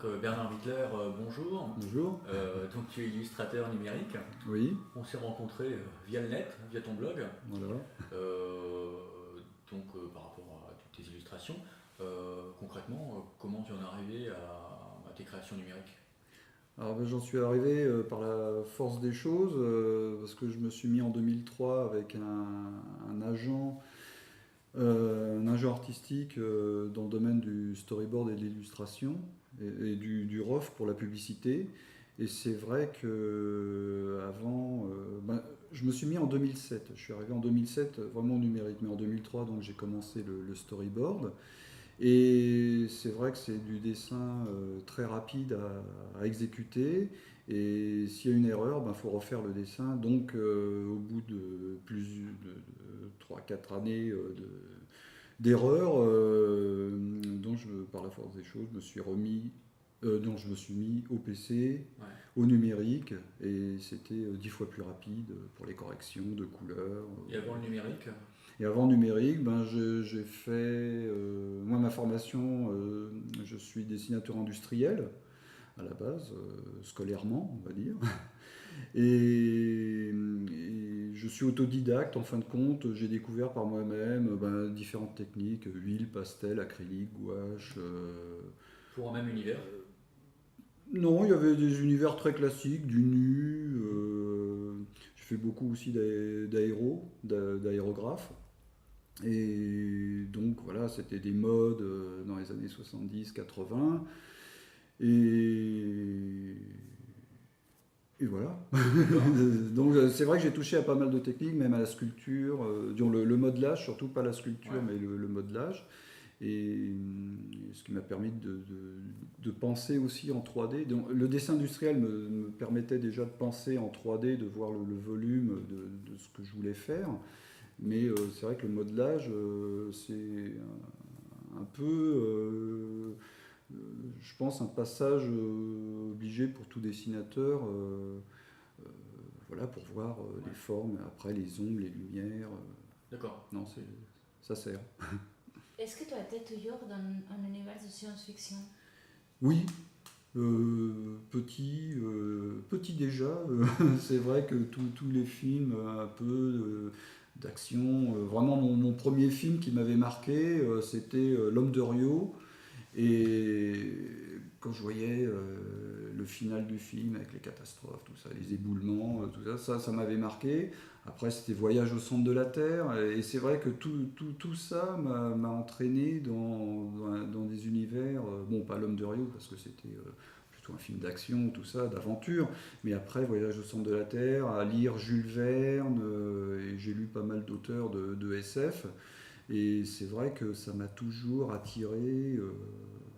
Donc Bernard Wittler, bonjour. Bonjour. Donc tu es illustrateur numérique. Oui, On s'est rencontrés via le net, via ton blog. voilà. Euh, Par rapport à toutes tes illustrations, concrètement, comment tu en es arrivé à tes créations numériques? Alors j'en suis arrivé par la force des choses, parce que je me suis mis en 2003 avec un agent artistique dans le domaine du storyboard et de l'illustration et du ROF pour la publicité. Et c'est vrai que avant, je me suis mis en 2007. Je suis arrivé en 2007 vraiment au numérique, mais en 2003 donc j'ai commencé le storyboard. Et c'est vrai que c'est du dessin très rapide à exécuter. Et s'il y a une erreur, il faut refaire le dessin. Donc au bout de plus de 3-4 années d'erreur, par la force des choses, je me suis remis. Donc je me suis mis au PC, Ouais. au numérique, et c'était 10 fois plus rapide pour les corrections de couleurs. Et avant le numérique? Et avant numérique, j'ai fait, moi ma formation, je suis dessinateur industriel à la base, scolairement on va dire. Et je suis autodidacte en fin de compte, j'ai découvert par moi-même différentes techniques, huile, pastel, acrylique, gouache. Pour un même univers? Non, il y avait des univers très classiques, du nu. Je fais beaucoup aussi d'aérographe. Et donc voilà, c'était des modes dans les années 70-80. Et, et voilà. D'accord. Donc c'est vrai que j'ai touché à pas mal de techniques, même à la sculpture, disons le modelage, surtout pas la sculpture, Ouais. mais le modelage. Et ce qui m'a permis de penser aussi en 3D. Donc, le dessin industriel me permettait déjà de penser en 3D, de voir le volume de ce que je voulais faire. Mais c'est vrai que le modelage, c'est un peu, je pense, un passage obligé pour tout dessinateur, euh, voilà, pour voir Ouais. les formes, après les ombres, les lumières. D'accord. Non, ça sert. Est-ce que tu as été toujours dans un univers de science-fiction? Oui, petit déjà. C'est vrai que tous les films un peu d'action, vraiment mon premier film qui m'avait marqué, c'était L'Homme de Rio. Et quand je voyais le final du film avec les catastrophes, tout ça, les éboulements, ça m'avait marqué. Après, c'était Voyage au centre de la Terre. Et c'est vrai que tout ça m'a entraîné dans des univers, bon, pas L'Homme de Rio, parce que c'était plutôt un film d'action, tout ça, d'aventure. Mais après, Voyage au centre de la Terre, à lire Jules Verne, et j'ai lu pas mal d'auteurs de SF. Et c'est vrai que ça m'a toujours attiré.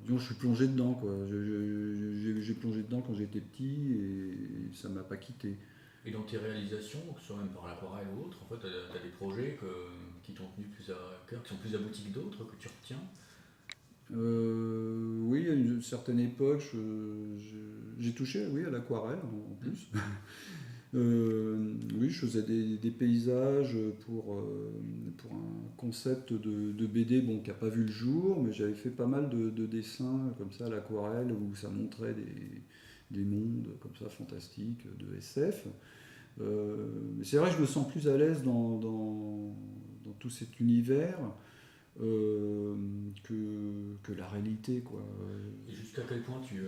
Disons, je suis plongé dedans, quoi. J'ai plongé dedans quand j'étais petit et ça m'a pas quitté. Et dans tes réalisations, que ce soit même par l'aquarelle ou autre, en fait, tu as des projets qui t'ont tenu plus à cœur, qui sont plus aboutis que d'autres, que tu retiens? Oui, à une certaine époque, j'ai touché, oui, à l'aquarelle en Hmm. plus. Oui, je faisais des paysages pour un concept de BD bon, qui n'a pas vu le jour, mais j'avais fait pas mal de dessins comme ça à l'aquarelle où ça montrait des mondes comme ça fantastiques de SF. Mais c'est vrai que je me sens plus à l'aise dans tout cet univers que la réalité, quoi. Et jusqu'à quel point tu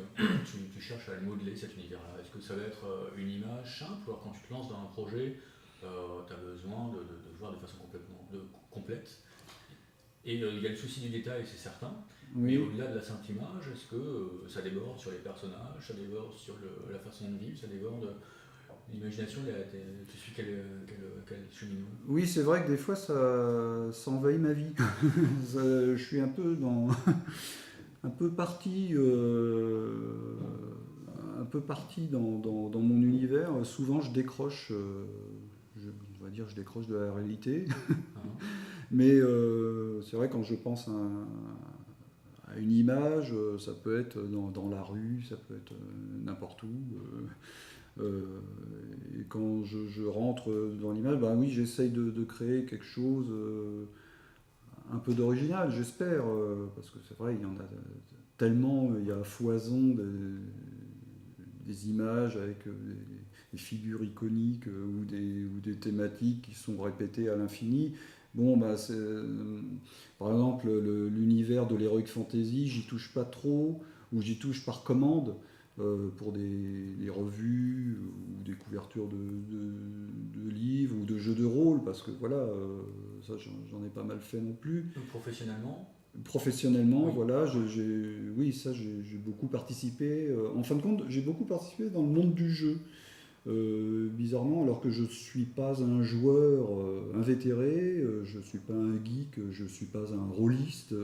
cherches à le modeler cet univers-là? Est-ce que ça va être une image simple, ou alors quand tu te lances dans un projet, tu as besoin de voir de façon complète? Et il y a le souci du détail, c'est certain, mais Oui. au-delà de la simple image, est-ce que ça déborde sur les personnages, ça déborde sur la façon de vivre, ça déborde l'imagination? Tu suis quel cheminement? Oui, c'est vrai que des fois ça envahit ma vie. Je suis un peu parti, dans mon univers. Souvent, je décroche, on va dire, je décroche de la réalité. Hein. Mais c'est vrai quand je pense à une image, ça peut être dans la rue, ça peut être n'importe où. Et quand je rentre dans l'image, oui, j'essaye de créer quelque chose, un peu d'original, j'espère, parce que c'est vrai, il y en a tellement, il y a à foison des images avec des figures iconiques ou des thématiques qui sont répétées à l'infini. Bon, bah, par exemple, l'univers de l'heroic fantasy, j'y touche pas trop, ou j'y touche par commande pour des revues ou des couvertures de livres ou de jeux de rôle, parce que voilà, ça j'en ai pas mal fait non plus. Donc, professionnellement, Professionnellement, oui. voilà, oui, ça j'ai beaucoup participé. En fin de compte, j'ai beaucoup participé dans le monde du jeu. Bizarrement, alors que je ne suis pas un joueur invétéré, je ne suis pas un geek, je ne suis pas un rôliste,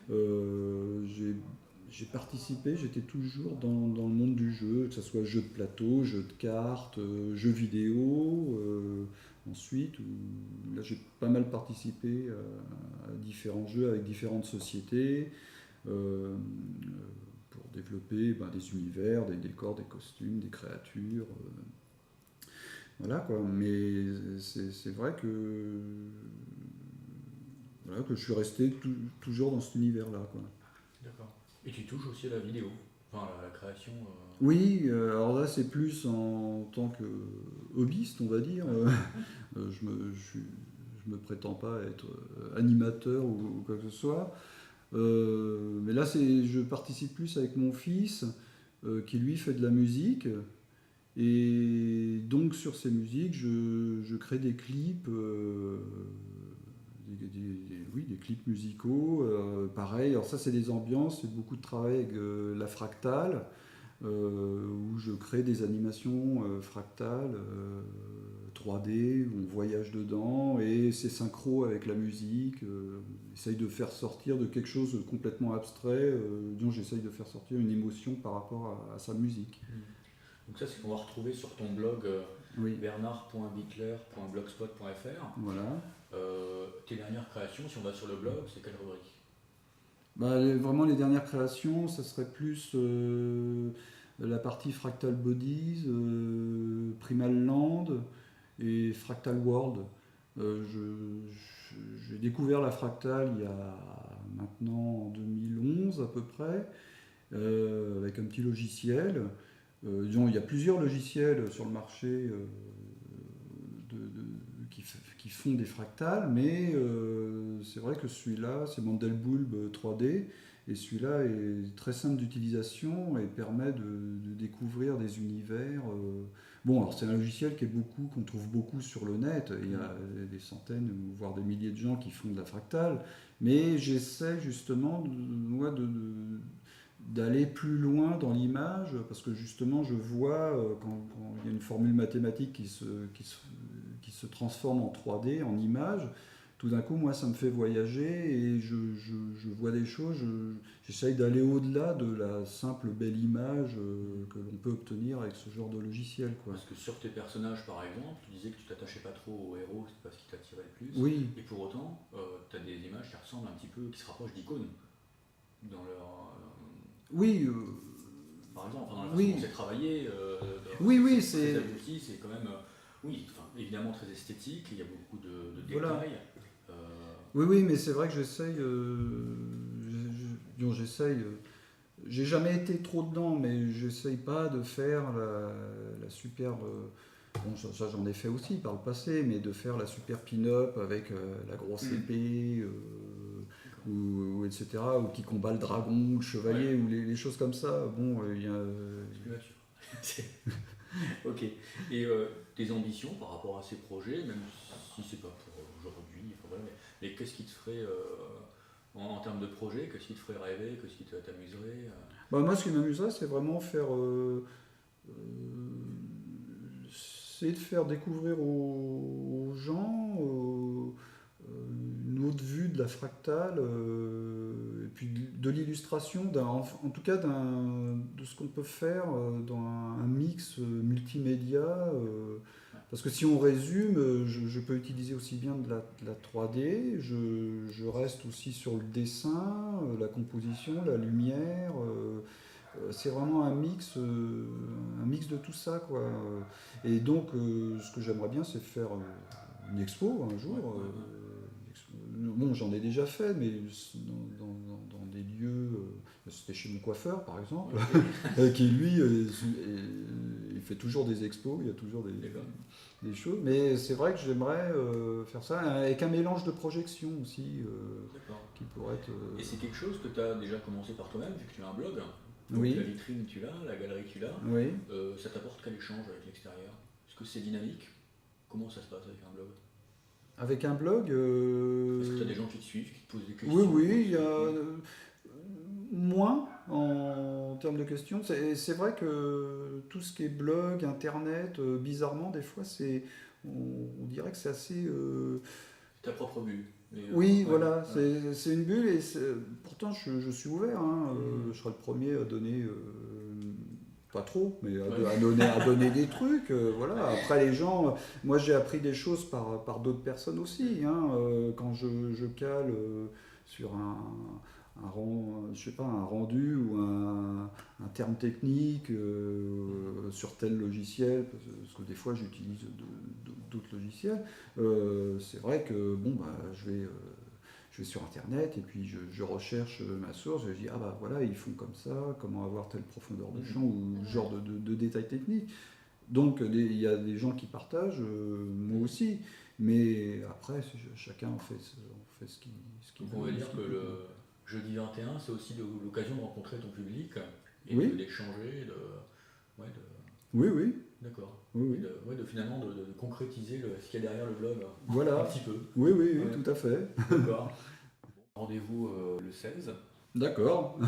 j'ai participé, j'étais toujours dans le monde du jeu, que ce soit jeu de plateau, jeu de cartes, jeux vidéo. Ensuite, là j'ai pas mal participé à différents jeux avec différentes sociétés pour développer des univers, des décors, des costumes, des créatures. Voilà quoi, mais c'est vrai voilà, que je suis resté toujours dans cet univers-là, quoi. D'accord. Et tu touches aussi à la vidéo, enfin à la création. Oui, alors là c'est plus en tant que hobbyiste, on va dire. Je me prétends pas être animateur ou quoi que ce soit. Mais là je participe plus avec mon fils qui lui fait de la musique. Et donc sur ces musiques, je crée des clips, oui, des clips musicaux. Pareil, alors ça c'est des ambiances, c'est beaucoup de travail avec la fractale, où je crée des animations fractales 3D, où on voyage dedans, et c'est synchro avec la musique. J'essaye de faire sortir de quelque chose de complètement abstrait, dont j'essaye de faire sortir une émotion par rapport à sa musique. Donc ça, c'est qu'on va retrouver sur ton blog Oui. bernard.bickler.blogspot.fr. Voilà. Tes dernières créations, si on va sur le blog, c'est quelle rubrique? Vraiment les dernières créations, ça serait plus la partie Fractal Bodies, Primal Land et Fractal World. J'ai découvert la fractale il y a maintenant en 2011 à peu près, avec un petit logiciel. Disons, il y a plusieurs logiciels sur le marché qui font des fractales, mais c'est vrai que celui-là, c'est Mandelbulb 3D, et celui-là est très simple d'utilisation et permet de découvrir des univers. Bon, alors c'est un logiciel qu'on trouve beaucoup sur le net, il y a des centaines, voire des milliers de gens qui font de la fractale, mais j'essaie justement d'aller plus loin dans l'image, parce que justement je vois quand il y a une formule mathématique qui se transforme en 3D, en image, tout d'un coup moi ça me fait voyager et je vois des choses, j'essaye d'aller au-delà de la simple belle image que l'on peut obtenir avec ce genre de logiciel, quoi. Parce que sur tes personnages par exemple, tu disais que tu t'attachais pas trop aux héros, c'est pas ce qui t'attirait le plus. Oui. Et pour autant, tu as des images qui ressemblent un petit peu, qui se rapprochent d'icônes dans leur... Oui. Par exemple, dans la façon dont c'est travaillé, oui, c'est abouti, c'est quand même, évidemment très esthétique, il y a beaucoup de détails. Voilà. Oui, mais c'est vrai que j'essaye. J'ai jamais été trop dedans, mais j'essaye pas de faire la super. Bon, ça j'en ai fait aussi par le passé, mais de faire la super pin-up avec la grosse épée, ou etc., ou qui combat le dragon, ou le chevalier, ou les choses comme ça. Bon, il y a. Ok. Et tes ambitions par rapport à ces projets, même si c'est pas pour aujourd'hui, mais qu'est-ce qui te ferait, en termes de projet, qu'est-ce qui te ferait rêver, qu'est-ce qui t'amuserait Moi, ce qui m'amuserait, c'est vraiment c'est de faire découvrir aux gens une autre vue de la fractale, et puis de l'illustration, en tout cas de ce qu'on peut faire dans un mix multimédia. Parce que si on résume, je peux utiliser aussi bien de la 3D, je reste aussi sur le dessin, la composition, la lumière. C'est vraiment un mix de tout ça, quoi. Et donc, ce que j'aimerais bien, c'est faire une expo un jour. bon, j'en ai déjà fait, mais dans des lieux, c'était chez mon coiffeur par exemple, qui lui, il fait toujours des expos, il y a toujours des choses, mais c'est vrai que j'aimerais faire ça avec un mélange de projections aussi, qui pourrait être... Et c'est quelque chose que tu as déjà commencé par toi-même, vu que tu as un blog. Donc Oui. la vitrine tu l'as, la galerie tu l'as. Oui. Ça t'apporte quel échange avec l'extérieur? Est-ce que c'est dynamique? Comment ça se passe avec un blog? Avec un blog... Est-ce que tu as des gens qui te suivent, qui te posent des questions? Oui, il y a moins en termes de questions. C'est vrai que tout ce qui est blog, internet, bizarrement, des fois, on dirait que c'est assez... Ta propre bulle. Mais, oui, ouais, voilà, c'est une bulle et pourtant je suis ouvert. Hein, je serai le premier à donner, pas trop, mais à donner des trucs. Voilà. Après les gens, moi j'ai appris des choses par d'autres personnes aussi. Hein, quand je cale sur je sais pas, un rendu ou un terme technique sur tel logiciel, parce que des fois j'utilise d'autres logiciels, c'est vrai que bon, bah, je vais sur internet et puis je recherche ma source, je dis ah bah voilà, ils font comme ça, comment avoir telle profondeur de champ ou ce genre de détails techniques. Donc il y a des gens qui partagent, moi aussi, mais après chacun fait ce qu'il Donc veut. on va dire que le jeudi 21, c'est aussi l'occasion de rencontrer ton public et Oui. d'échanger, Oui. D'accord. Oui. Et de finalement de concrétiser ce qu'il y a derrière le blog. Voilà. Un petit peu. Oui, Ouais. tout à fait. D'accord. Rendez-vous le 16. D'accord.